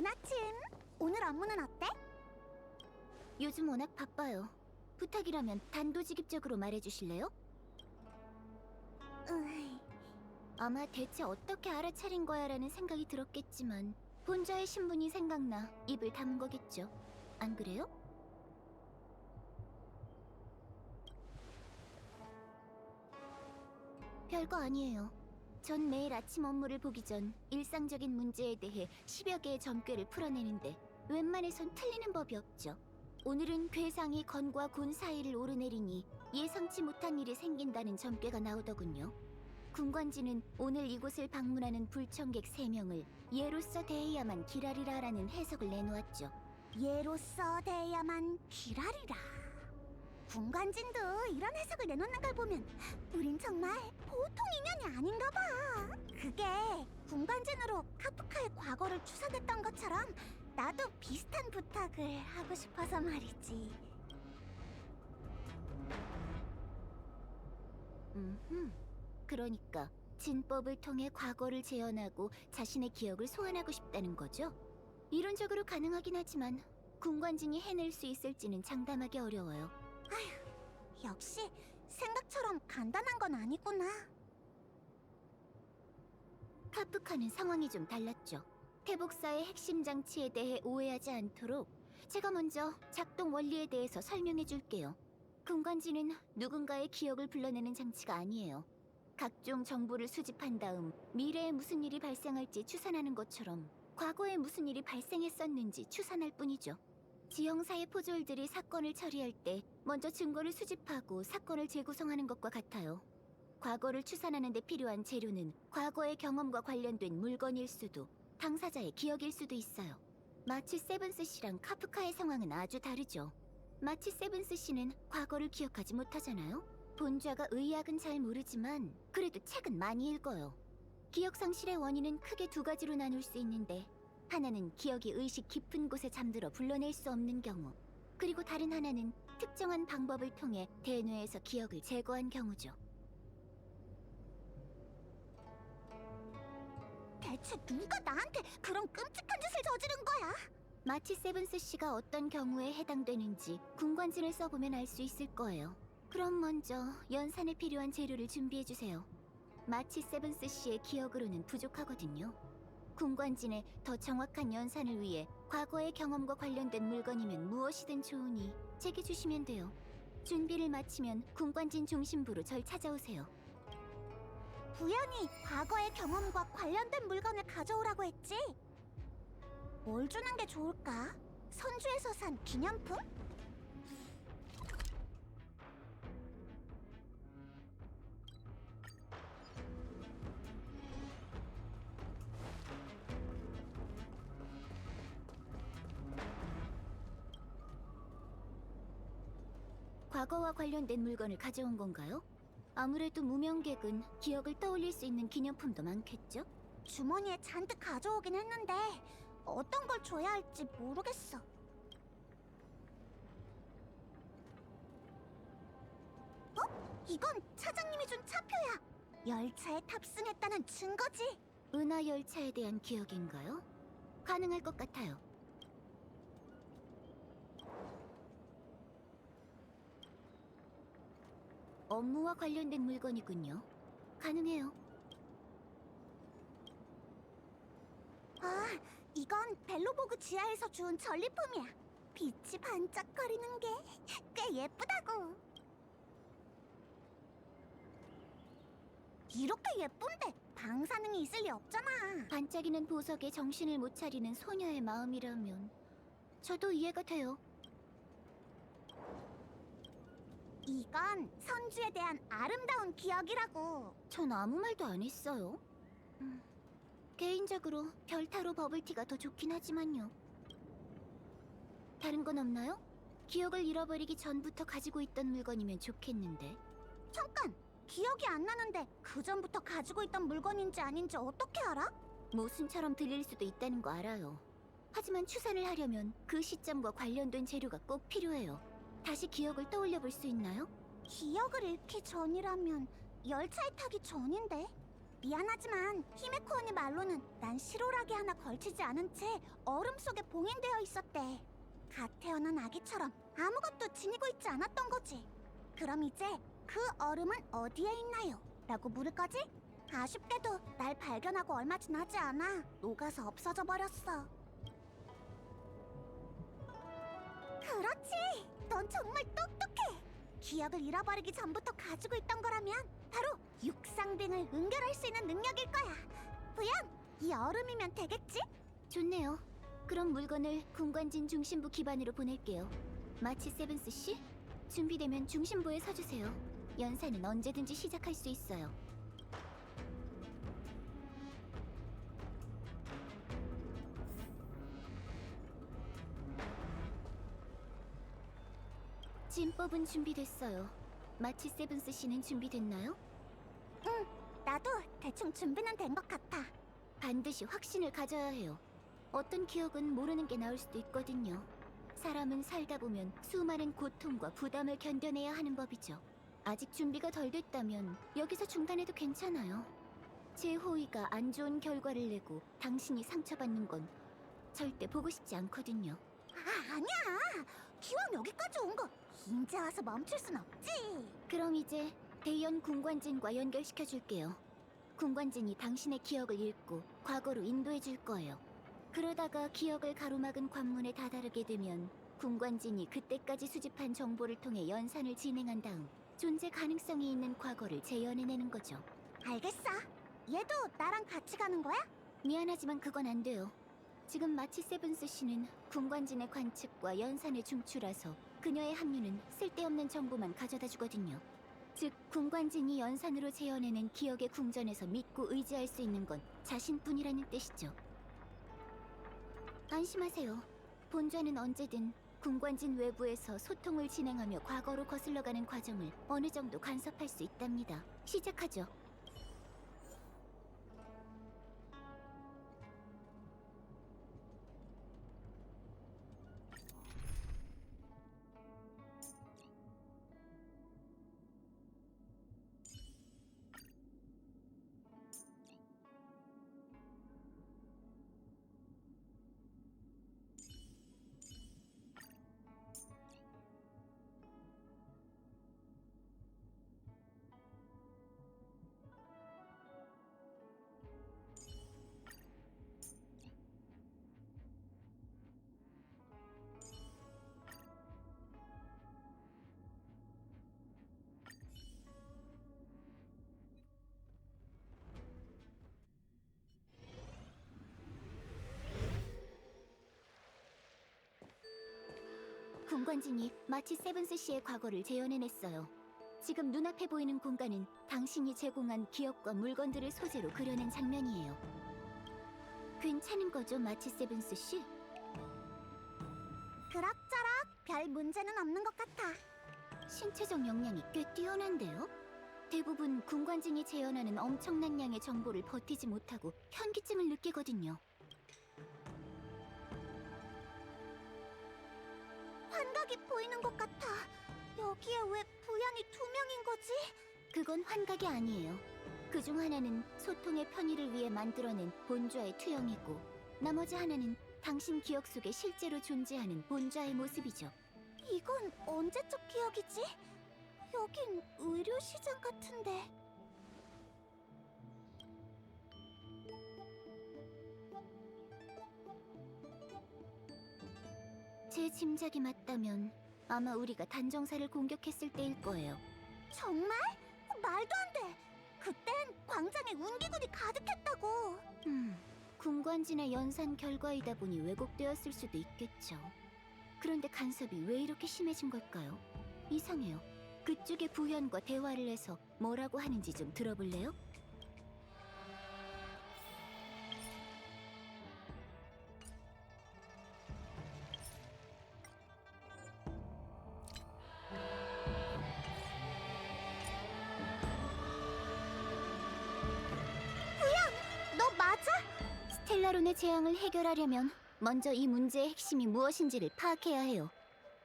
아침. 오늘 업무는 어때? 요즘 워낙 바빠요. 부탁이라면 단도직입적으로 말해주실래요? 으이, 아마 대체 어떻게 알아차린 거야라는 생각이 들었겠지만 본자의 신분이 생각나 입을 다문 거겠죠. 안 그래요? 별거 아니에요. 전 매일 아침 업무를 보기 전 일상적인 문제에 대해 10여 개의 점괘를 풀어내는데 웬만해선 틀리는 법이 없죠. 오늘은 괴상이 건과 곤 사이를 오르내리니 예상치 못한 일이 생긴다는 점괘가 나오더군요. 군관지는 오늘 이곳을 방문하는 불청객 3명을 예로서 대해야만 기라리라라는 해석을 내놓았죠. 예로서 대야만 기라리라. 군관진도 이런 해석을 내놓는 걸 보면 우린 정말 보통 인연이 아닌가 봐. 그게 군관진으로 카프카의 과거를 추산했던 것처럼 나도 비슷한 부탁을 하고 싶어서 말이지. 그러니까 진법을 통해 과거를 재현하고 자신의 기억을 소환하고 싶다는 거죠? 이론적으로 가능하긴 하지만 군관진이 해낼 수 있을지는 장담하기 어려워요. 역시 생각처럼 간단한 건 아니구나. 카프카는 상황이 좀 달랐죠. 태복사의 핵심 장치에 대해 오해하지 않도록 제가 먼저 작동 원리에 대해서 설명해 줄게요. 군관지는 누군가의 기억을 불러내는 장치가 아니에요. 각종 정보를 수집한 다음 미래에 무슨 일이 발생할지 추산하는 것처럼 과거에 무슨 일이 발생했었는지 추산할 뿐이죠. 지형사의 포졸들이 사건을 처리할 때 먼저 증거를 수집하고 사건을 재구성하는 것과 같아요. 과거를 추산하는 데 필요한 재료는 과거의 경험과 관련된 물건일 수도 당사자의 기억일 수도 있어요. 마치 세븐스 씨랑 카프카의 상황은 아주 다르죠. 마치 세븐스 씨는 과거를 기억하지 못하잖아요. 본좌가 의학은 잘 모르지만 그래도 책은 많이 읽어요. 기억 상실의 원인은 크게 2가지로 나눌 수 있는데 하나는 기억이 의식 깊은 곳에 잠들어 불러낼 수 없는 경우, 그리고 다른 하나는 특정한 방법을 통해 대뇌에서 기억을 제거한 경우죠. 대체 누가 나한테 그런 끔찍한 짓을 저지른 거야? 마치 세븐스 씨가 어떤 경우에 해당되는지 군관진을 써보면 알 수 있을 거예요. 그럼 먼저 연산에 필요한 재료를 준비해주세요. 마치 세븐스 씨의 기억으로는 부족하거든요. 군관진의 더 정확한 연산을 위해 과거의 경험과 관련된 물건이면 무엇이든 좋으니 제게 주시면 돼요. 준비를 마치면 군관진 중심부로 절 찾아오세요. 부연이 과거의 경험과 관련된 물건을 가져오라고 했지? 뭘 주는 게 좋을까? 선주에서 산 기념품? 과거와 관련된 물건을 가져온 건가요? 아무래도 무명객은 기억을 떠올릴 수 있는 기념품도 많겠죠? 주머니에 잔뜩 가져오긴 했는데 어떤 걸 줘야 할지 모르겠어. 이건 차장님이 준 차표야. 열차에 탑승했다는 증거지. 은하 열차에 대한 기억인가요? 가능할 것 같아요. 업무와 관련된 물건이군요. 가능해요. 이건 벨로보그 지하에서 주운 전리품이야. 빛이 반짝거리는 게 꽤 예쁘다고. 이렇게 예쁜데 방사능이 있을 리 없잖아. 반짝이는 보석에 정신을 못 차리는 소녀의 마음이라면 저도 이해가 돼요. 이건 선주에 대한 아름다운 기억이라고. 전 아무 말도 안 했어요. 개인적으로 별타로 버블티가 더 좋긴 하지만요. 다른 건 없나요? 기억을 잃어버리기 전부터 가지고 있던 물건이면 좋겠는데. 잠깐! 기억이 안 나는데 그 전부터 가지고 있던 물건인지 아닌지 어떻게 알아? 모순처럼 들릴 수도 있다는 거 알아요. 하지만 추산을 하려면 그 시점과 관련된 재료가 꼭 필요해요. 다시 기억을 떠올려 볼 수 있나요? 기억을 잃기 전이라면 열차에 타기 전인데. 미안하지만 히메코 언니 말로는 난 시로라기 하나 걸치지 않은 채 얼음 속에 봉인되어 있었대. 갓 태어난 아기처럼 아무것도 지니고 있지 않았던 거지. 그럼 이제 그 얼음은 어디에 있나요? 라고 물을 거지? 아쉽게도 날 발견하고 얼마 지나지 않아 녹아서 없어져 버렸어. 그렇지! 넌 정말 똑똑해! 기억을 잃어버리기 전부터 가지고 있던 거라면 바로 육상빙을 응결할 수 있는 능력일 거야. 부연, 이 얼음이면 되겠지? 좋네요. 그럼 물건을 군관진 중심부 기반으로 보낼게요. 마치 세븐스 씨, 준비되면 중심부에 서주세요. 연사는 언제든지 시작할 수 있어요. 진법은 준비됐어요. 마치 세븐스 씨는 준비됐나요? 응, 나도 대충 준비는 된 것 같아. 반드시 확신을 가져야 해요. 어떤 기억은 모르는 게 나올 수도 있거든요. 사람은 살다 보면 수많은 고통과 부담을 견뎌내야 하는 법이죠. 아직 준비가 덜 됐다면 여기서 중단해도 괜찮아요. 제 호의가 안 좋은 결과를 내고 당신이 상처받는 건 절대 보고 싶지 않거든요. 아니야. 기왕 여기까지 온 거 이제 와서 멈출 순 없지. 그럼 이제 대연 군관진과 연결시켜줄게요. 군관진이 당신의 기억을 읽고 과거로 인도해 줄 거예요. 그러다가 기억을 가로막은 관문에 다다르게 되면 군관진이 그때까지 수집한 정보를 통해 연산을 진행한 다음 존재 가능성이 있는 과거를 재현해내는 거죠. 알겠어. 얘도 나랑 같이 가는 거야? 미안하지만 그건 안 돼요. 지금 마치 세븐스 씨는 군관진의 관측과 연산의 중추라서 그녀의 합류는 쓸데없는 정보만 가져다 주거든요. 즉, 군관진이 연산으로 재현해낸 기억의 궁전에서 믿고 의지할 수 있는 건 자신뿐이라는 뜻이죠. 안심하세요. 본좌는 언제든 군관진 외부에서 소통을 진행하며 과거로 거슬러가는 과정을 어느 정도 간섭할 수 있답니다. 시작하죠. 군관진이 마치 세븐스 씨의 과거를 재현해냈어요. 지금 눈앞에 보이는 공간은 당신이 제공한 기억과 물건들을 소재로 그려낸 장면이에요. 괜찮은 거죠, 마치 세븐스 씨? 그럭저럭 별 문제는 없는 것 같아. 신체적 역량이 꽤 뛰어난데요? 대부분 군관진이 재현하는 엄청난 양의 정보를 버티지 못하고 현기증을 느끼거든요. 환각이 보이는 것 같아. 여기에 왜 부양이 2명인 거지? 그건 환각이 아니에요. 그중 하나는 소통의 편의를 위해 만들어낸 본좌의 투영이고 나머지 하나는 당신 기억 속에 실제로 존재하는 본좌의 모습이죠. 이건 언제적 기억이지? 여긴 의료시장 같은데. 제 짐작이 맞다면 아마 우리가 단정사를 공격했을 때일 거예요. 정말? 말도 안 돼. 그땐 광장에 운기군이 가득했다고. 군관진의 연산 결과이다 보니 왜곡되었을 수도 있겠죠. 그런데 간섭이 왜 이렇게 심해진 걸까요? 이상해요. 그쪽의 부현과 대화를 해서 뭐라고 하는지 좀 들어볼래요? 너 맞아? 스텔라론의 재앙을 해결하려면 먼저 이 문제의 핵심이 무엇인지를 파악해야 해요.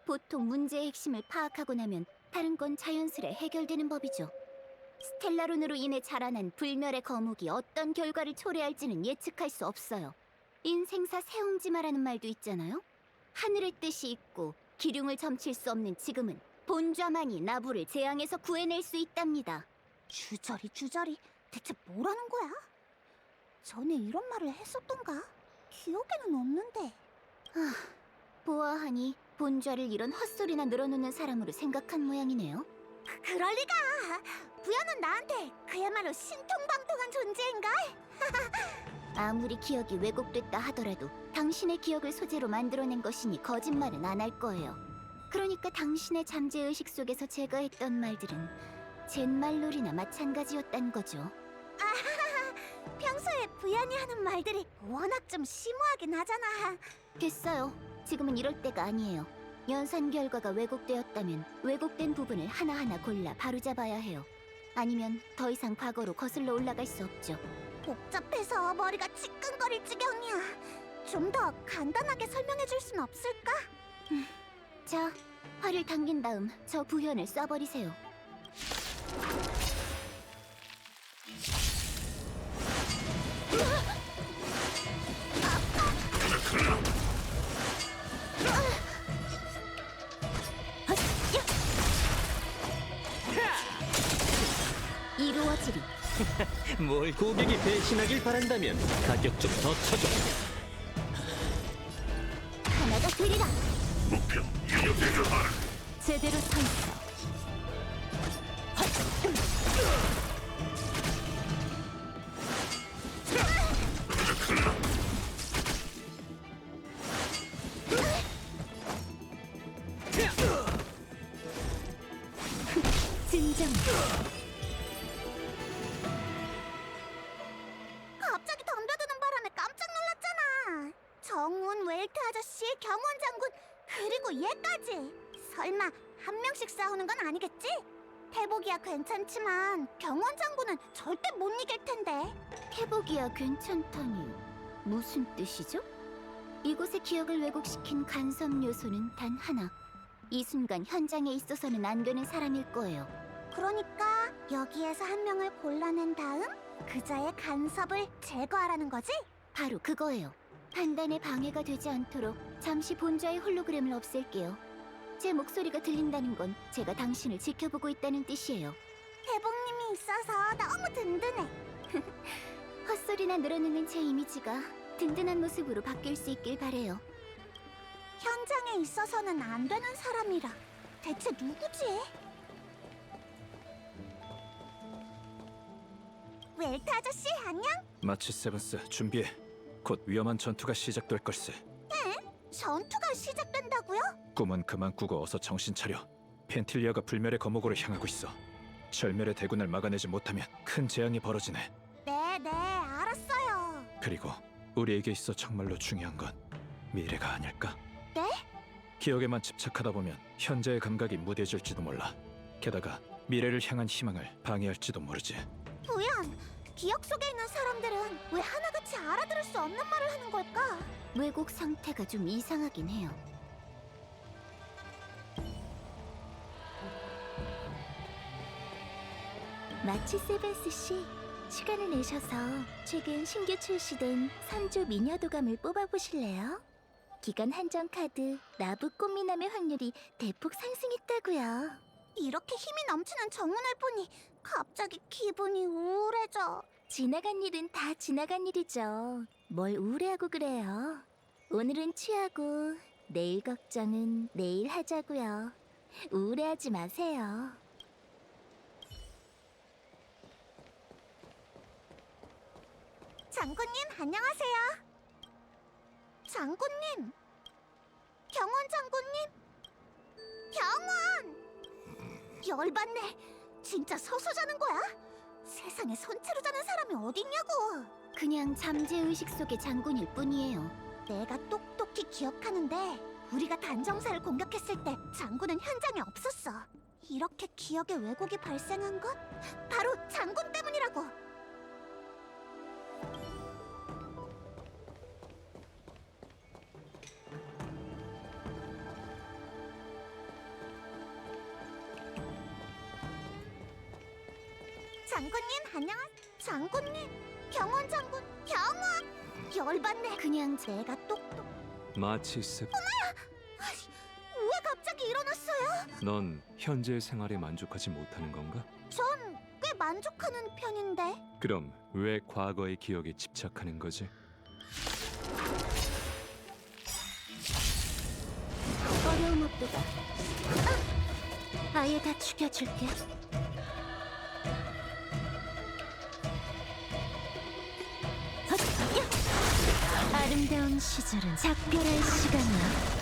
보통 문제의 핵심을 파악하고 나면 다른 건 자연스레 해결되는 법이죠. 스텔라론으로 인해 자라난 불멸의 거목이 어떤 결과를 초래할지는 예측할 수 없어요. 인생사 세옹지마라는 말도 있잖아요. 하늘의 뜻이 있고 기륭을 점칠 수 없는 지금은 본좌만이 나부를 재앙에서 구해낼 수 있답니다. 주저리 대체 뭐라는 거야? 전에 이런 말을 했었던가? 기억에는 없는데. 보아하니 본좌를 이런 헛소리나 늘어놓는 사람으로 생각한 모양이네요. 그럴 리가. 부여는 나한테 그야말로 신통방통한 존재인가? 아무리 기억이 왜곡됐다 하더라도 당신의 기억을 소재로 만들어낸 것이니 거짓말은 안 할 거예요. 그러니까 당신의 잠재의식 속에서 제가 했던 말들은 잿말놀이나 마찬가지였단 거죠. 평소에 부연이 하는 말들이 워낙 좀 심오하긴 하잖아. 됐어요. 지금은 이럴 때가 아니에요. 연산 결과가 왜곡되었다면 왜곡된 부분을 하나하나 골라 바로잡아야 해요. 아니면 더 이상 과거로 거슬러 올라갈 수 없죠. 복잡해서 머리가 지끈거릴 지경이야. 좀 더 간단하게 설명해 줄 순 없을까? 자, 활을 당긴 다음 저 부현을 쏴버리세요. 이루어지리. 뭘 고객이 배신하길 바란다면 가격 좀 더 쳐줘. 하나가 되리라. 제대로 선서. 진정. 갑자기 덤벼드는 바람에 깜짝 놀랐잖아. 정운, 웰트 아저씨, 경원 장군, 그리고 얘까지. 설마 한 명씩 싸우는 건 아니겠지? 태복이야 괜찮지만 경원 장군은 절대 못 이길 텐데. 태복이야 괜찮다니 무슨 뜻이죠? 이곳의 기억을 왜곡시킨 간섭 요소는 단 하나. 이 순간 현장에 있어서는 안 되는 사람일 거예요. 그러니까 여기에서 한 명을 골라낸 다음 그자의 간섭을 제거하라는 거지? 바로 그거예요. 판단에 방해가 되지 않도록 잠시 본좌의 홀로그램을 없앨게요. 제 목소리가 들린다는 건 제가 당신을 지켜보고 있다는 뜻이에요. 태복님이 있어서 너무 든든해. 헛소리나 늘어놓는 제 이미지가 든든한 모습으로 바뀔 수 있길 바래요. 현장에 있어서는 안 되는 사람이라 대체 누구지? 웰트 아저씨 안녕? 마치 세븐스 준비해. 곧 위험한 전투가 시작될 걸세. 전투가 시작된다고요? 꿈은 그만 꾸고 어서 정신 차려. 펜틸리아가 불멸의 거목으로 향하고 있어. 절멸의 대군을 막아내지 못하면 큰 재앙이 벌어지네. 네, 알았어요. 그리고 우리에게 있어 정말로 중요한 건 미래가 아닐까? 네? 기억에만 집착하다 보면 현재의 감각이 무뎌질지도 몰라. 게다가 미래를 향한 희망을 방해할지도 모르지. 부연, 기억 속에 있는 사람들은 왜 하나같이 알아들을 수 없는 말을 하는 걸까? 왜곡 상태가 좀 이상하긴 해요. 마치 세븐스 씨, 시간을 내셔서 최근 신규 출시된 선조 미녀도감을 뽑아보실래요? 기간 한정 카드 나부 꽃미남의 확률이 대폭 상승했다고요. 이렇게 힘이 넘치는 정문을 보니 갑자기 기분이 우울해져. 지나간 일은 다 지나간 일이죠. 뭘 우울해하고 그래요. 오늘은 취하고 내일 걱정은 내일 하자고요. 우울해하지 마세요. 장군님, 안녕하세요. 장군님! 경원 장군님! 경원! 열받네. 진짜 서서 자는 거야? 세상에 선체로 자는 사람이 어딨냐고. 그냥 잠재의식 속의 장군일 뿐이에요. 내가 똑똑히 기억하는데 우리가 단정사를 공격했을 때 장군은 현장에 없었어. 이렇게 기억에 왜곡이 발생한 건 바로 장군 때문이라고. 장군님 안녕하세요. 장군님, 경원 장군, 경원. 열받네. 그냥 내가 똑똑. 마치 습. 왜 갑자기 일어났어요? 넌 현재 생활에 만족하지 못하는 건가? 전 꽤 만족하는 편인데. 그럼 왜 과거의 기억에 집착하는 거지? 어려움 없도다. 아예 다 죽여줄게. 헛! 야! 아름다운 시절은 작별할 시간이야.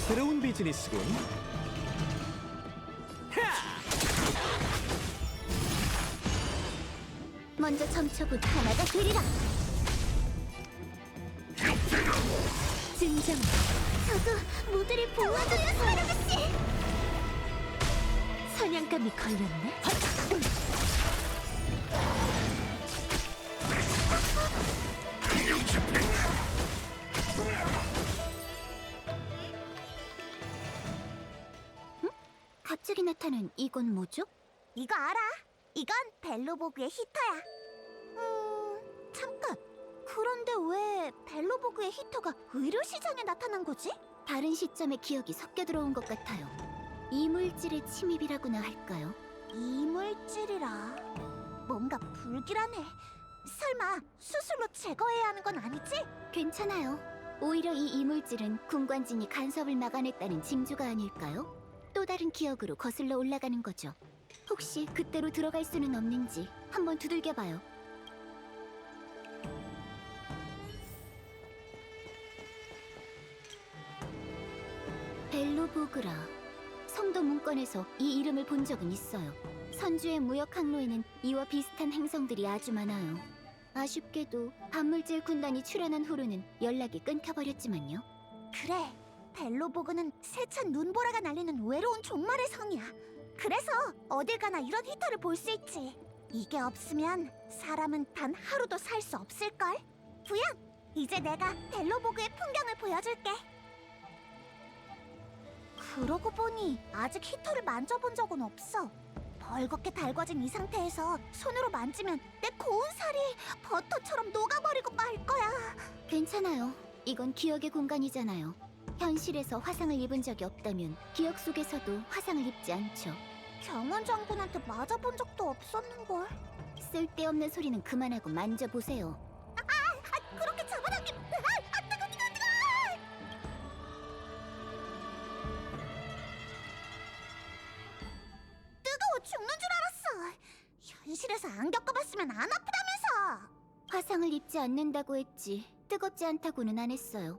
새로운 비즈니스군. 먼저 점쳐보자. 하나가 되리라. 진정. 저도 모두를 보호하고요, 사라가 씨. 사냥감이 걸렸네. 응? 갑자기 나타난 이건 뭐죠? 이거 알아? 이건 벨로보그의 히터야. 잠깐. 그런데 왜 벨로보그의 히터가 의료시장에 나타난 거지? 다른 시점에 기억이 섞여 들어온 것 같아요. 이물질의 침입이라고나 할까요? 이물질이라. 뭔가 불길하네. 설마 수술로 제거해야 하는 건 아니지? 괜찮아요. 오히려 이 이물질은 군관진이 간섭을 막아냈다는 징조가 아닐까요? 또 다른 기억으로 거슬러 올라가는 거죠. 혹시 그때로 들어갈 수는 없는지 한번 두들겨봐요. 벨로보그라. 성도 문건에서 이 이름을 본 적은 있어요. 선주의 무역 항로에는 이와 비슷한 행성들이 아주 많아요. 아쉽게도 반물질 군단이 출현한 후로는 연락이 끊겨버렸지만요. 그래. 벨로보그는 세찬 눈보라가 날리는 외로운 종말의 성이야. 그래서 어딜 가나 이런 히터를 볼 수 있지. 이게 없으면 사람은 단 하루도 살 수 없을걸? 부연! 이제 내가 벨로보그의 풍경을 보여줄게. 그러고 보니 아직 히터를 만져본 적은 없어. 벌겋게 달궈진 이 상태에서 손으로 만지면 내 고운 살이 버터처럼 녹아버리고 말 거야. 괜찮아요. 이건 기억의 공간이잖아요. 현실에서 화상을 입은 적이 없다면 기억 속에서도 화상을 입지 않죠. 경원 장군한테 맞아본 적도 없었는걸. 쓸데없는 소리는 그만하고 만져보세요. 그렇게 잡아당기. 뜨거워 죽는 줄 알았어. 현실에서 안 겪어봤으면 안 아프다면서. 화상을 입지 않는다고 했지 뜨겁지 않다고는 안 했어요.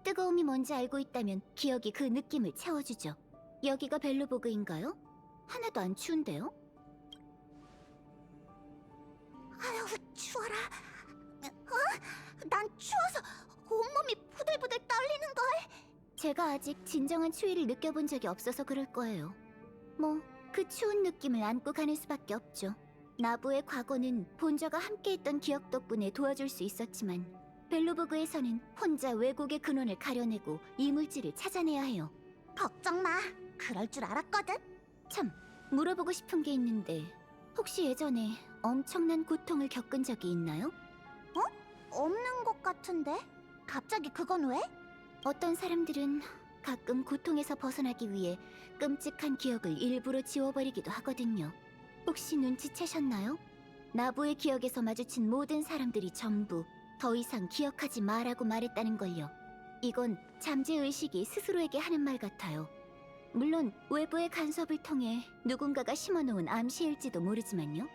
뜨거움이 뭔지 알고 있다면 기억이 그 느낌을 채워주죠. 여기가 벨로보그인가요? 하나도 안 추운데요? 아유 추워라. 난 추워서 온몸이 부들부들 떨리는걸. 제가 아직 진정한 추위를 느껴본 적이 없어서 그럴 거예요. 뭐 그 추운 느낌을 안고 가는 수밖에 없죠. 나부의 과거는 본저가 함께했던 기억 덕분에 도와줄 수 있었지만 벨로보그에서는 혼자 왜곡의 근원을 가려내고 이물질을 찾아내야 해요. 걱정 마. 그럴 줄 알았거든. 참, 물어보고 싶은 게 있는데 혹시 예전에 엄청난 고통을 겪은 적이 있나요? 없는 것 같은데? 갑자기 그건 왜? 어떤 사람들은 가끔 고통에서 벗어나기 위해 끔찍한 기억을 일부러 지워버리기도 하거든요. 혹시 눈치채셨나요? 나부의 기억에서 마주친 모든 사람들이 전부 더 이상 기억하지 마라고 말했다는 걸요. 이건 잠재의식이 스스로에게 하는 말 같아요. 물론 외부의 간섭을 통해 누군가가 심어놓은 암시일지도 모르지만요.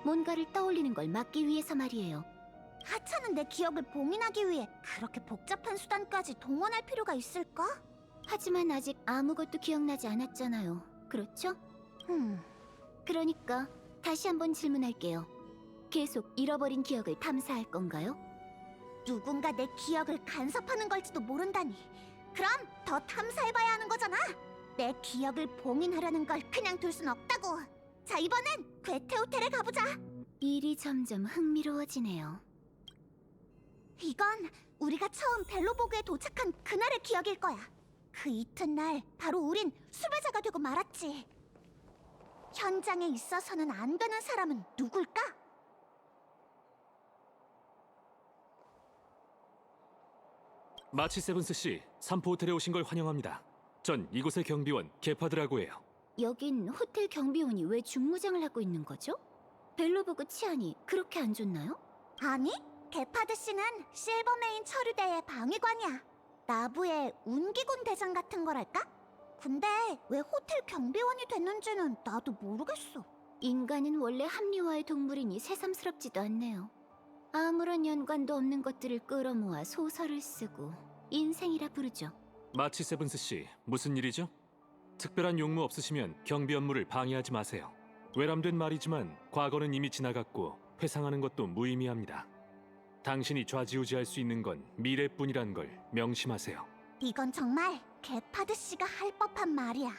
뭔가를 떠올리는 걸 막기 위해서 말이에요. 하찮은 내 기억을 봉인하기 위해 그렇게 복잡한 수단까지 동원할 필요가 있을까? 하지만 아직 아무것도 기억나지 않았잖아요. 그렇죠? 그러니까 다시 한번 질문할게요. 계속 잃어버린 기억을 탐사할 건가요? 누군가 내 기억을 간섭하는 걸지도 모른다니. 그럼 더 탐사해봐야 하는 거잖아. 내 기억을 봉인하려는 걸 그냥 둘 순 없다고. 자, 이번엔 괴테 호텔에 가보자. 일이 점점 흥미로워지네요. 이건 우리가 처음 벨로보그에 도착한 그날의 기억일 거야. 그 이튿날 바로 우린 수배자가 되고 말았지. 현장에 있어서는 안 되는 사람은 누굴까? 마치 세븐스 씨, 삼포 호텔에 오신 걸 환영합니다. 전 이곳의 경비원 게파드라고 해요. 여긴 호텔 경비원이 왜 중무장을 하고 있는 거죠? 벨로보그 치안이 그렇게 안 좋나요? 아니, 게파드 씨는 실버메인 처리대의 방위관이야. 나부의 운기군 대장 같은 거랄까? 근데 왜 호텔 경비원이 됐는지는 나도 모르겠어. 인간은 원래 합리화의 동물이니 새삼스럽지도 않네요. 아무런 연관도 없는 것들을 끌어모아 소설을 쓰고 인생이라 부르죠. 마치 세븐스 씨, 무슨 일이죠? 특별한 용무 없으시면 경비 업무를 방해하지 마세요. 외람된 말이지만 과거는 이미 지나갔고 회상하는 것도 무의미합니다. 당신이 좌지우지할 수 있는 건 미래뿐이란 걸 명심하세요. 이건 정말 게파드 씨가 할 법한 말이야.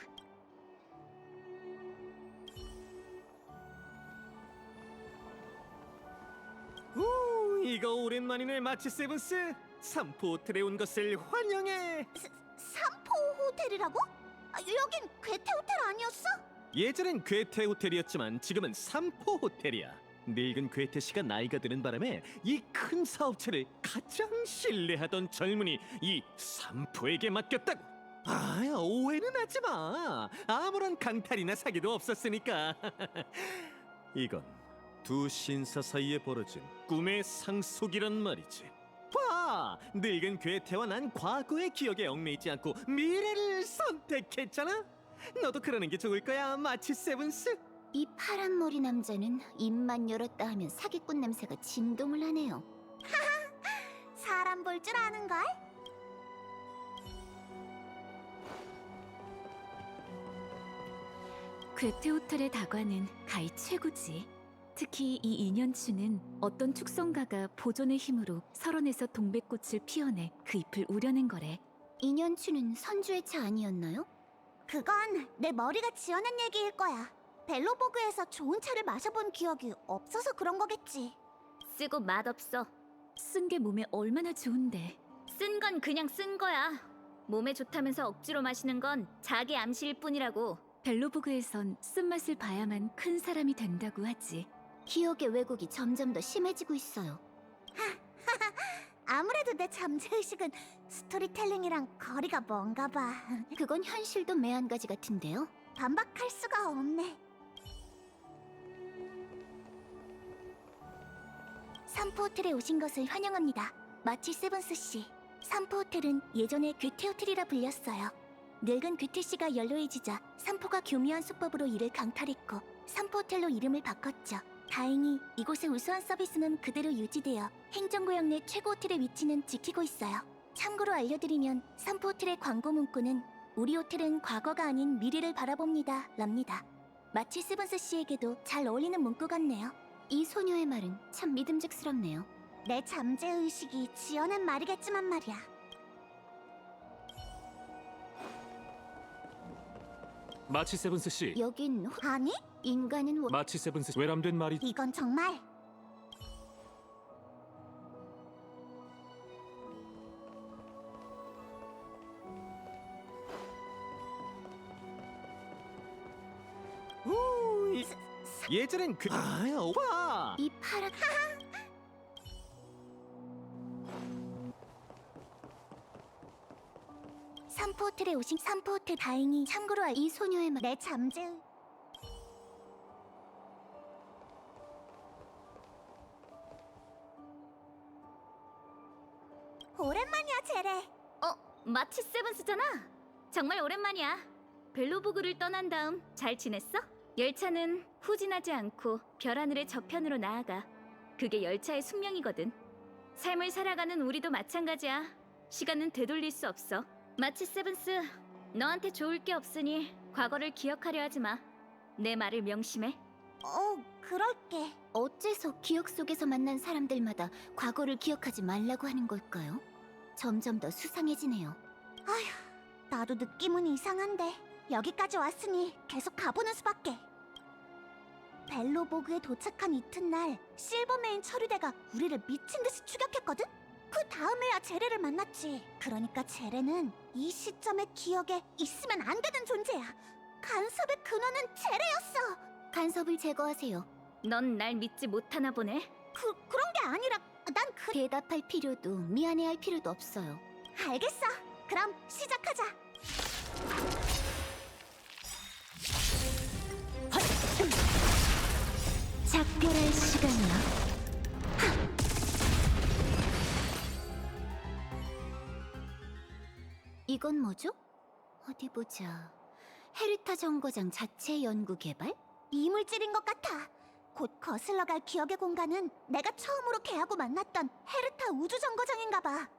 오, 이거 오랜만이네 마치 세븐스. 삼포 호텔에 온 것을 환영해. 삼포 호텔이라고? 여긴 괴테 호텔 아니었어? 예전엔 괴테 호텔이었지만 지금은 삼포 호텔이야. 늙은 괴테 씨가 나이가 드는 바람에 이 큰 사업체를 가장 신뢰하던 젊은이 이 삼포에게 맡겼다고. 아, 오해는 하지 마. 아무런 강탈이나 사기도 없었으니까. 이건 두 신사 사이에 벌어진 꿈의 상속이란 말이지. 봐! 늙은 괴테와 난 과거의 기억에 얽매이지 않고 미래를 선택했잖아? 너도 그러는 게 좋을 거야, 마치 세븐스. 이 파란 머리 남자는 입만 열었다 하면 사기꾼 냄새가 진동을 하네요. 사람 볼 줄 아는걸? 괴테 호텔의 다과는 가히 최고지. 특히 이 인연추는 어떤 축성가가 보존의 힘으로 설원에서 동백꽃을 피워내 그 잎을 우려낸 거래. 인연추는 선주의 차 아니었나요? 그건 내 머리가 지어낸 얘기일 거야. 벨로보그에서 좋은 차를 마셔본 기억이 없어서 그런 거겠지. 쓰고 맛없어. 쓴 게 몸에 얼마나 좋은데. 쓴 건 그냥 쓴 거야. 몸에 좋다면서 억지로 마시는 건 자기 암시일 뿐이라고. 벨로보그에선 쓴맛을 봐야만 큰 사람이 된다고 하지. 기억의 왜곡이 점점 더 심해지고 있어요. 아무래도 내 잠재의식은 스토리텔링이랑 거리가 먼가 봐. 그건 현실도 매한가지 같은데요. 반박할 수가 없네. 삼포 호텔에 오신 것을 환영합니다. 마치 세븐스 씨. 삼포 호텔은 예전에 괴테 호텔이라 불렸어요. 늙은 괴테 씨가 연로해지자 삼포가 교묘한 수법으로 이를 강탈했고 삼포 호텔로 이름을 바꿨죠. 다행히 이곳의 우수한 서비스는 그대로 유지되어 행정구역 내 최고 호텔의 위치는 지키고 있어요. 참고로 알려드리면 삼포 호텔의 광고 문구는 우리 호텔은 과거가 아닌 미래를 바라봅니다 랍니다. 마치 세븐스 씨에게도 잘 어울리는 문구 같네요. 이 소녀의 말은 참 믿음직스럽네요. 내 잠재의식이 지어낸 말이겠지만 말이야. 마치 세븐스 씨, 여긴 아니, 인간은 마치 세븐스 외람된 말이 이건 정말 오, 예전엔 오빠. 이 파란 삼포 호텔에 오신 삼포 호텔 다행히 참고로 이 소녀의 말 내 잠재 오랜만이야 제레. 마치 세븐스잖아. 정말 오랜만이야. 벨로보그를 떠난 다음 잘 지냈어? 열차는 후진하지 않고 별하늘의 저편으로 나아가. 그게 열차의 숙명이거든. 삶을 살아가는 우리도 마찬가지야. 시간은 되돌릴 수 없어. 마치 세븐스, 너한테 좋을 게 없으니 과거를 기억하려 하지 마. 내 말을 명심해. 그럴게. 어째서 기억 속에서 만난 사람들마다 과거를 기억하지 말라고 하는 걸까요? 점점 더 수상해지네요. 나도 느낌은 이상한데 여기까지 왔으니 계속 가보는 수밖에. 벨로보그에 도착한 이튿날 실버메인 처리대가 우리를 미친 듯이 추격했거든? 그 다음에야 제레를 만났지. 그러니까 제레는 이 시점의 기억에 있으면 안 되는 존재야. 간섭의 근원은 제레였어. 간섭을 제거하세요. 넌 날 믿지 못하나 보네. 그런 게 아니라 난 대답할 필요도 미안해할 필요도 없어요. 알겠어. 그럼 시작하자. 작별할 시간이야. 이건 뭐죠? 어디 보자. 헤르타 정거장 자체 연구 개발? 이물질인 것 같아. 곧 거슬러 갈 기억의 공간은 내가 처음으로 걔하고 만났던 헤르타 우주 정거장인가 봐.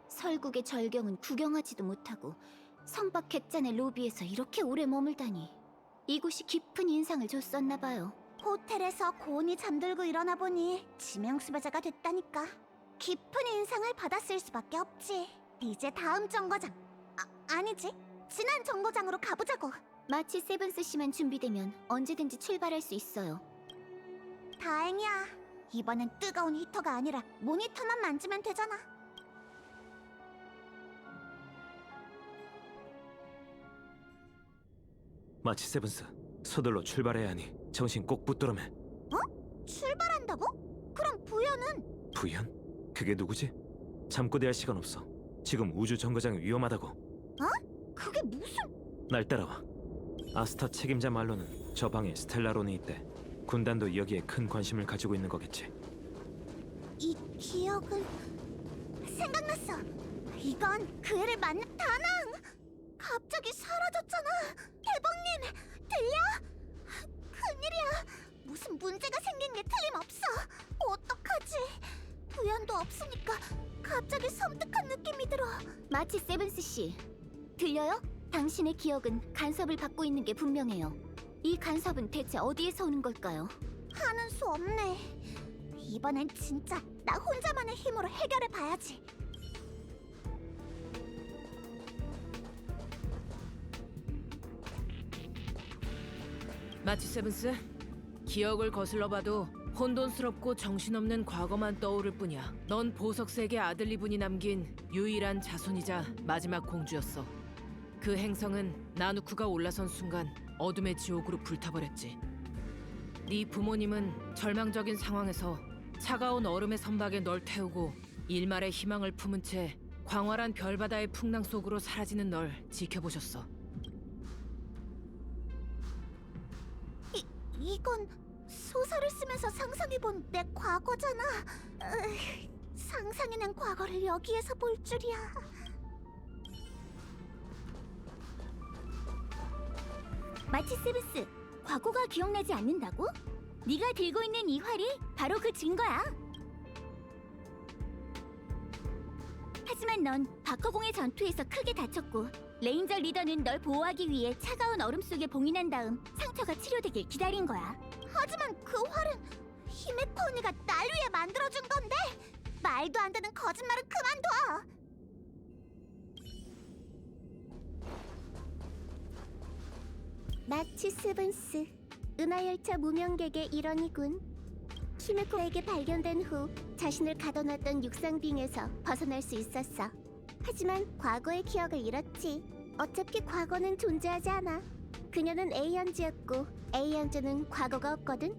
설국의 절경은 구경하지도 못하고 성박 객잔의 로비에서 이렇게 오래 머물다니. 이곳이 깊은 인상을 줬었나 봐요. 호텔에서 고온이 잠들고 일어나 보니 지명수배자가 됐다니까. 깊은 인상을 받았을 수밖에 없지. 이제 다음 정거장, 아니지, 지난 정거장으로 가보자고. 마치 세븐스 씨만 준비되면 언제든지 출발할 수 있어요. 다행이야. 이번엔 뜨거운 히터가 아니라 모니터만 만지면 되잖아. 마치 세븐스, 서둘러 출발해야 하니 정신 꼭 붙들어매. 출발한다고? 그럼 부여는? 부연? 그게 누구지? 잠꼬대할 시간 없어. 지금 우주 정거장이 위험하다고. 그게 무슨... 날 따라와. 아스타 책임자 말로는 저 방에 스텔라론이 있대. 군단도 여기에 큰 관심을 가지고 있는 거겠지. 이 기억은... 생각났어. 이건 그 애를 만난 다낭! 갑자기 사라졌잖아. 대범님, 들려? 큰일이야. 무슨 문제가 생긴 게 틀림없어. 어떡하지? 부연도 없으니까 갑자기 섬뜩한 느낌이 들어. 마치 세븐스 씨, 들려요? 당신의 기억은 간섭을 받고 있는 게 분명해요. 이 간섭은 대체 어디에서 오는 걸까요? 하는 수 없네. 이번엔 진짜 나 혼자만의 힘으로 해결해 봐야지. 마치 세븐스, 기억을 거슬러봐도 혼돈스럽고 정신없는 과거만 떠오를 뿐이야. 넌 보석색의 아들리분이 남긴 유일한 자손이자 마지막 공주였어. 그 행성은 나누쿠가 올라선 순간 어둠의 지옥으로 불타버렸지. 네 부모님은 절망적인 상황에서 차가운 얼음의 선박에 널 태우고 일말의 희망을 품은 채 광활한 별바다의 풍랑 속으로 사라지는 널 지켜보셨어. 이건 소설을 쓰면서 상상해본 내 과거잖아. 상상해낸 과거를 여기에서 볼 줄이야. 마치 세븐스, 과거가 기억나지 않는다고? 네가 들고 있는 이 활이 바로 그 증거야. 하지만 넌 바커공의 전투에서 크게 다쳤고 레인저 리더는 널 보호하기 위해 차가운 얼음 속에 봉인한 다음 상처가 치료되길 기다린 거야. 하지만 그 활은 히메코 언니가 날 위해 만들어준 건데. 말도 안 되는 거짓말은 그만둬. 마치 세븐스, 은하열차 무명객의 일원이군. 히메코에게 발견된 후 자신을 가둬놨던 육상빙에서 벗어날 수 있었어. 하지만 과거의 기억을 잃었지. 어차피 과거는 존재하지 않아. 그녀는 에이언즈였고 에이언즈는 과거가 없거든.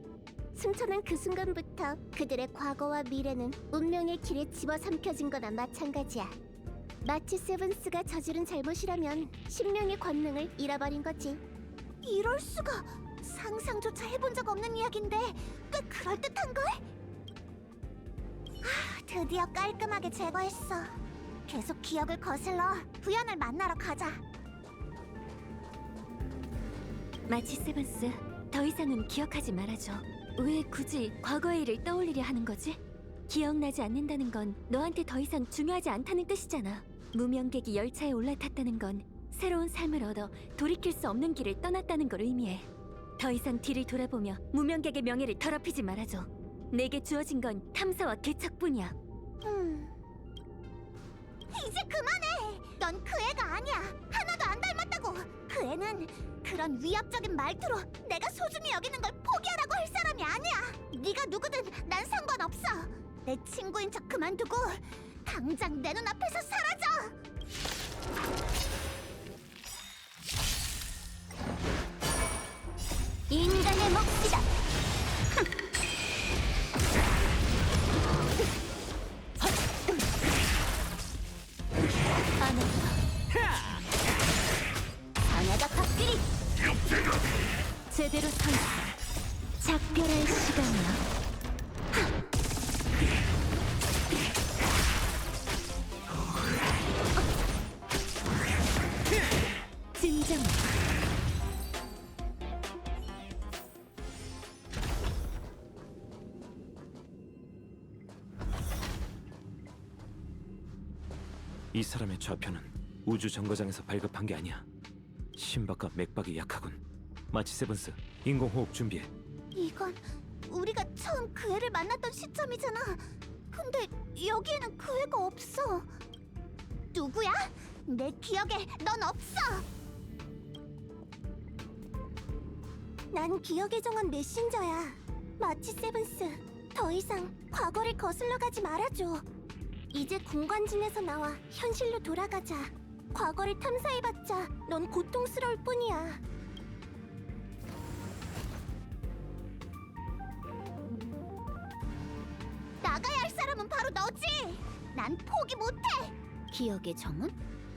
승천한 그 순간부터 그들의 과거와 미래는 운명의 길에 집어삼켜진 거나 마찬가지야. 마치 세븐스가 저지른 잘못이라면 신명의 권능을 잃어버린 거지. 이럴 수가. 상상조차 해본 적 없는 이야기인데 꽤 그럴듯한걸? 드디어 깔끔하게 제거했어. 계속 기억을 거슬러 부연을 만나러 가자. 마치 세븐스, 더 이상은 기억하지 말아줘. 왜 굳이 과거의 일을 떠올리려 하는 거지? 기억나지 않는다는 건 너한테 더 이상 중요하지 않다는 뜻이잖아. 무명객이 열차에 올라탔다는 건 새로운 삶을 얻어 돌이킬 수 없는 길을 떠났다는 걸 의미해. 더 이상 뒤를 돌아보며 무명객의 명예를 더럽히지 말아줘. 내게 주어진 건 탐사와 개척뿐이야. 이제 그만해. 넌 그 애가 아니야. 하나도 안 닮았다고. 그 애는 그런 위협적인 말투로 내가 소중히 여기는 걸 포기하라고 할 사람이 아니야. 네가 누구든 난 상관없어. 내 친구인 척 그만두고 당장 내 눈앞에서 사라져. 인간의 몫이다. 안 했다. 사냐가 밥그리 제대로 서 있어. 작별할 시간이야. 진정. 이 사람의 좌표는 우주 정거장에서 발급한 게 아니야. 심박과 맥박이 약하군. 마치 세븐스, 인공호흡 준비해. 이건 우리가 처음 그 애를 만났던 시점이잖아. 근데 여기에는 그 애가 없어. 누구야? 내 기억에 넌 없어. 난 기억의 정원 메신저야. 마치 세븐스, 더 이상 과거를 거슬러 가지 말아줘. 이제 공간진에서 나와 현실로 돌아가자. 과거를 탐사해봤자 넌 고통스러울 뿐이야. 나가야 할 사람은 바로 너지. 난 포기 못해. 기억의 정원?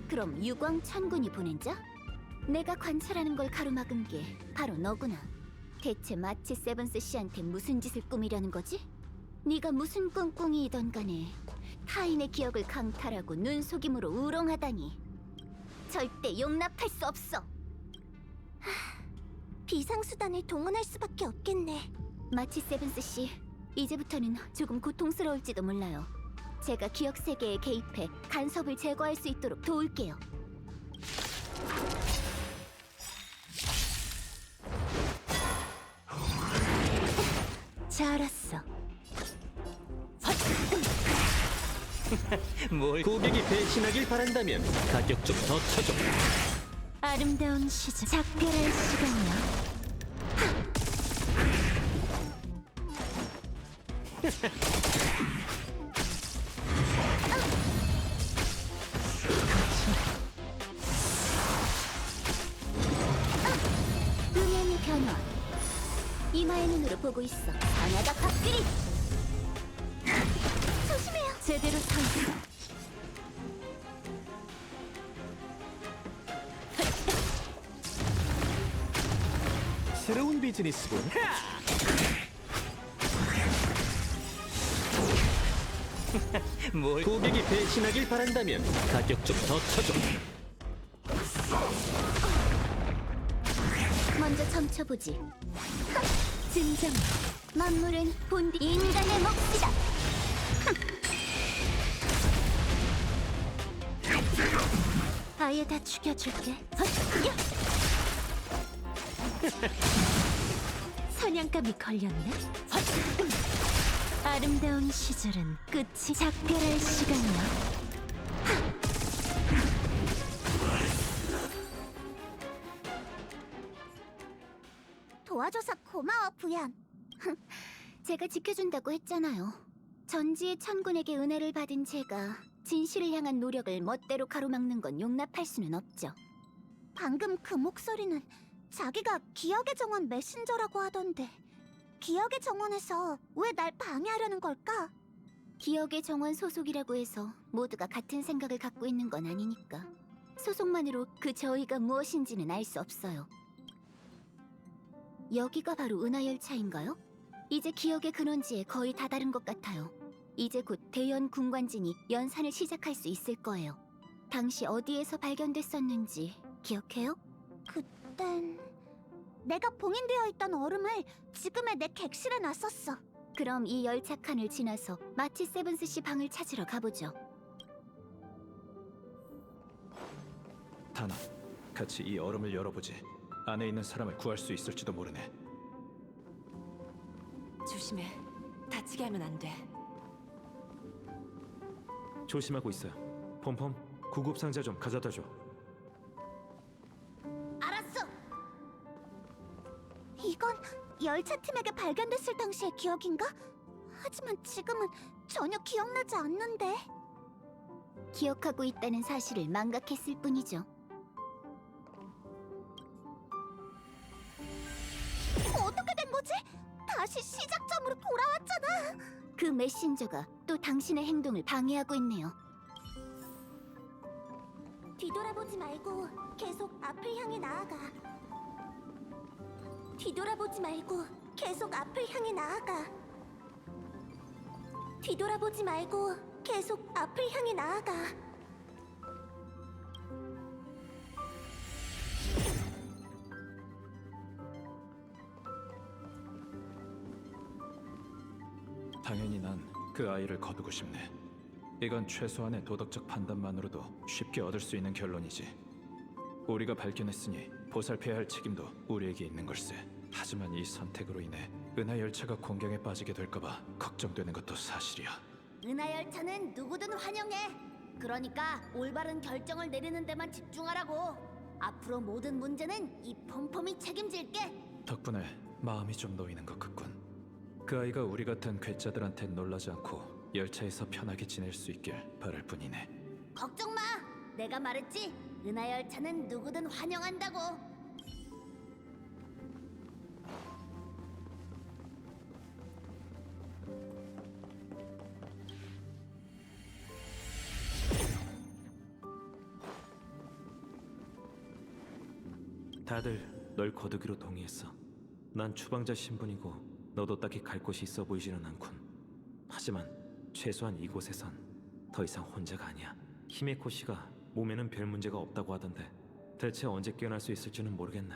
그럼 유광천군이 보낸 자? 내가 관찰하는 걸 가로막은 게 바로 너구나. 대체 마치 세븐스 씨한테 무슨 짓을 꾸미려는 거지? 네가 무슨 꿍꿍이이던 간에 타인의 기억을 강탈하고 눈속임으로 우롱하다니 절대 용납할 수 없어. 비상수단을 동원할 수밖에 없겠네. 마치 세븐스 씨, 이제부터는 조금 고통스러울지도 몰라요. 제가 기억 세계에 개입해 간섭을 제거할 수 있도록 도울게요. 잘했어. 뭘 고객이 배신하길 바란다면 가격 좀 더 쳐줘. 아름다운 시절. 작별할 시간이야. 음향의 변화. 이마의 눈으로 보고 있어. 사냐가 밥그리. 조심해요. 제대로 서 있어. 새로운 비즈니스군. 뭘 고객이 배신하길 바란다면 가격 좀 더 쳐줘. 먼저 점쳐보지. 진정. 만물은 본디 인간의 몫이다. 아예 다 죽여줄게. 사냥감이 걸렸네. 아름다운 시절은 끝이. 작별할 시간이야. 도와줘서 고마워, 부연. 제가 지켜준다고 했잖아요. 전지의 천군에게 은혜를 받은 제가 진실을 향한 노력을 멋대로 가로막는 건 용납할 수는 없죠. 방금 그 목소리는 자기가 기억의 정원 메신저라고 하던데 기억의 정원에서 왜 날 방해하려는 걸까? 기억의 정원 소속이라고 해서 모두가 같은 생각을 갖고 있는 건 아니니까. 소속만으로 그 저희가 무엇인지는 알 수 없어요. 여기가 바로 은하열차인가요? 이제 기억의 근원지에 거의 다다른 것 같아요. 이제 곧 대연 군관진이 연산을 시작할 수 있을 거예요. 당시 어디에서 발견됐었는지 기억해요? 그땐 내가 봉인되어 있던 얼음을 지금의 내 객실에 놨었어. 그럼 이 열차 칸을 지나서 마치 세븐스 씨 방을 찾으러 가보죠. 다나, 같이 이 얼음을 열어보지. 안에 있는 사람을 구할 수 있을지도 모르네. 조심해. 다치게 하면 안 돼. 조심하고 있어요. 폼폼, 구급 상자 좀 가져다 줘. 알았어. 이건 열차 팀에게 발견됐을 당시의 기억인가? 하지만 지금은 전혀 기억나지 않는데. 기억하고 있다는 사실을 망각했을 뿐이죠. 어떻게 된 거지? 다시 시작점으로 돌아왔잖아. 그 메신저가 또 당신의 행동을 방해하고 있네요. 뒤돌아보지 말고 계속 앞을 향해 나아가. 뒤돌아보지 말고 계속 앞을 향해 나아가. 뒤돌아보지 말고 계속 앞을 향해 나아가. 당연히 난 그 아이를 거두고 싶네. 이건 최소한의 도덕적 판단만으로도 쉽게 얻을 수 있는 결론이지. 우리가 발견했으니 보살펴야 할 책임도 우리에게 있는 걸세. 하지만 이 선택으로 인해 은하 열차가 공경에 빠지게 될까봐 걱정되는 것도 사실이야. 은하 열차는 누구든 환영해. 그러니까 올바른 결정을 내리는 데만 집중하라고. 앞으로 모든 문제는 이 폼폼이 책임질게. 덕분에 마음이 좀 놓이는 것 같군. 그 아이가 우리 같은 괴짜들한테 놀라지 않고 열차에서 편하게 지낼 수 있길 바랄 뿐이네. 걱정 마. 내가 말했지. 은하 열차는 누구든 환영한다고. 다들 널 거두기로 동의했어. 난 추방자 신분이고 너도 딱히 갈 곳이 있어 보이지는 않군. 하지만 최소한 이곳에선 더 이상 혼자가 아니야. 히메코 씨가 몸에는 별 문제가 없다고 하던데 대체 언제 깨어날 수 있을지는 모르겠네.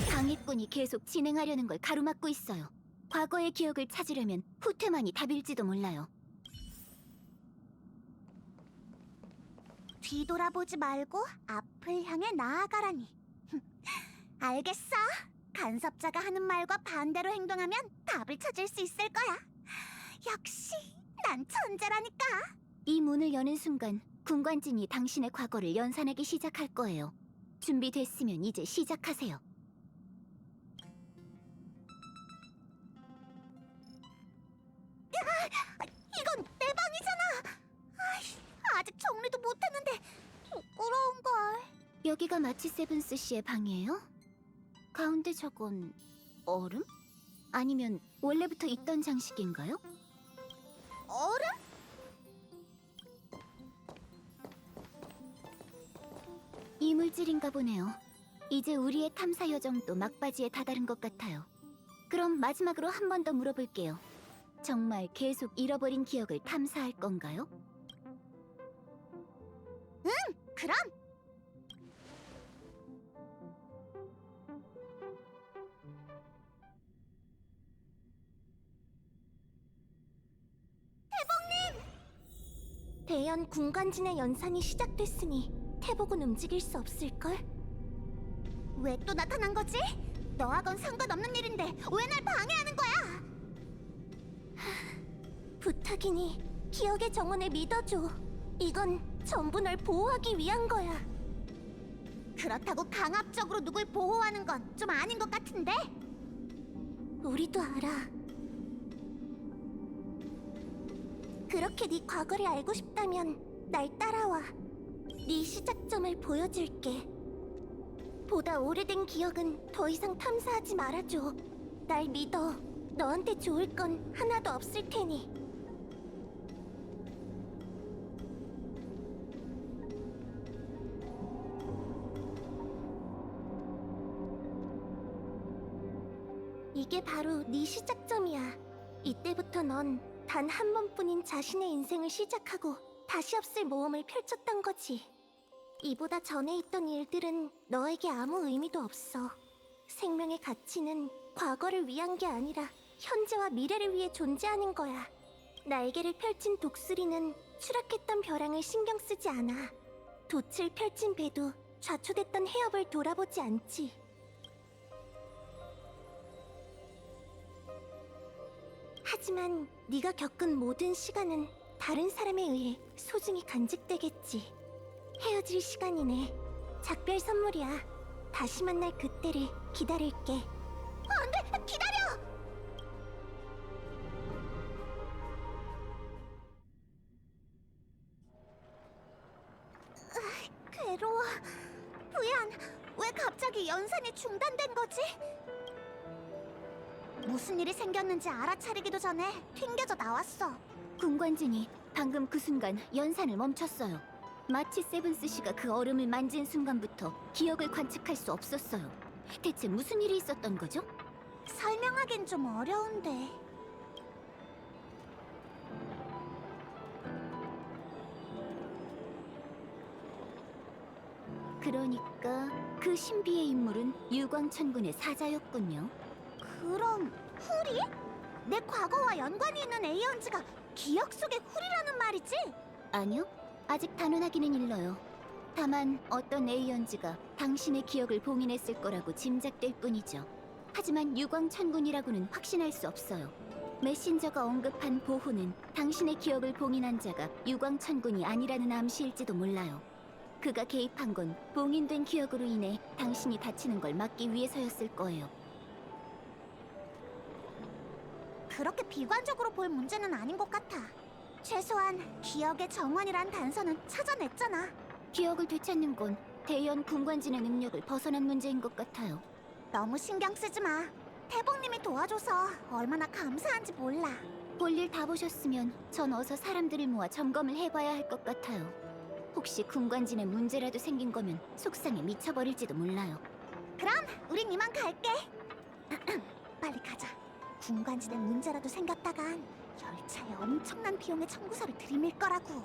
방해꾼이 계속 진행하려는 걸 가로막고 있어요. 과거의 기억을 찾으려면 후퇴만이 답일지도 몰라요. 뒤돌아보지 말고 앞을 향해 나아가라니. 알겠어. 간섭자가 하는 말과 반대로 행동하면 답을 찾을 수 있을 거야. 역시 난 천재라니까. 이 문을 여는 순간 군관진이 당신의 과거를 연산하기 시작할 거예요. 준비됐으면 이제 시작하세요. 이건 내 방이잖아. 아직 정리도 못했는데 부끄러운 걸. 여기가 마치 세븐스 씨의 방이에요? 가운데 저건 얼음? 아니면 원래부터 있던 장식인가요? 얼음? 이물질인가 보네요. 이제 우리의 탐사 여정도 막바지에 다다른 것 같아요. 그럼 마지막으로 한 번 더 물어볼게요. 정말 계속 잃어버린 기억을 탐사할 건가요? 그럼 대연 군관진의 연산이 시작됐으니 태복은 움직일 수 없을걸? 왜 또 나타난 거지? 너하건 상관없는 일인데 왜 날 방해하는 거야? 부탁이니 기억의 정원을 믿어줘. 이건 전부 널 보호하기 위한 거야. 그렇다고 강압적으로 누굴 보호하는 건 좀 아닌 것 같은데? 우리도 알아. 그렇게 네 과거를 알고 싶다면 날 따라와. 네 시작점을 보여줄게. 보다 오래된 기억은 더 이상 탐사하지 말아줘. 날 믿어. 너한테 좋을 건 하나도 없을 테니. 이게 바로 네 시작점이야. 이때부터 넌 단 한 번뿐인 자신의 인생을 시작하고 다시 없을 모험을 펼쳤던 거지. 이보다 전에 있던 일들은 너에게 아무 의미도 없어. 생명의 가치는 과거를 위한 게 아니라 현재와 미래를 위해 존재하는 거야. 날개를 펼친 독수리는 추락했던 벼랑을 신경 쓰지 않아. 돛을 펼친 배도 좌초됐던 해협을 돌아보지 않지. 하지만 네가 겪은 모든 시간은 다른 사람에 의해 소중히 간직되겠지. 헤어질 시간이네. 작별 선물이야. 다시 만날 그때를 기다릴게. 안돼, 기다려! 괴로워. 부연, 왜 갑자기 연산이 중단된 거지? 무슨 일이 생겼는지 알아차리기도 전에 튕겨져 나왔어. 군관진이 방금 그 순간 연산을 멈췄어요. 마치 세븐스 씨가 그 얼음을 만진 순간부터 기억을 관측할 수 없었어요. 대체 무슨 일이 있었던 거죠? 설명하긴 좀 어려운데. 그러니까 그 신비의 인물은 유광천군의 사자였군요. 그럼 후리? 내 과거와 연관이 있는 에이언즈가 기억 속의 후리라는 말이지? 아니요, 아직 단언하기는 일러요. 다만 어떤 에이언즈가 당신의 기억을 봉인했을 거라고 짐작될 뿐이죠. 하지만 유광천군이라고는 확신할 수 없어요. 메신저가 언급한 보호는 당신의 기억을 봉인한 자가 유광천군이 아니라는 암시일지도 몰라요. 그가 개입한 건 봉인된 기억으로 인해 당신이 다치는 걸 막기 위해서였을 거예요. 그렇게 비관적으로 볼 문제는 아닌 것 같아. 최소한 기억의 정원이란 단서는 찾아냈잖아. 기억을 되찾는 건 대연 군관진의 능력을 벗어난 문제인 것 같아요. 너무 신경 쓰지 마. 태봉님이 도와줘서 얼마나 감사한지 몰라. 볼일 다 보셨으면 전 어서 사람들을 모아 점검을 해봐야 할 것 같아요. 혹시 군관진에 문제라도 생긴 거면 속상해 미쳐버릴지도 몰라요. 그럼 우린 이만 갈게. 빨리 가자. 군관진에 문제라도 생겼다간 열차에 엄청난 비용의 청구서를 들이밀 거라고.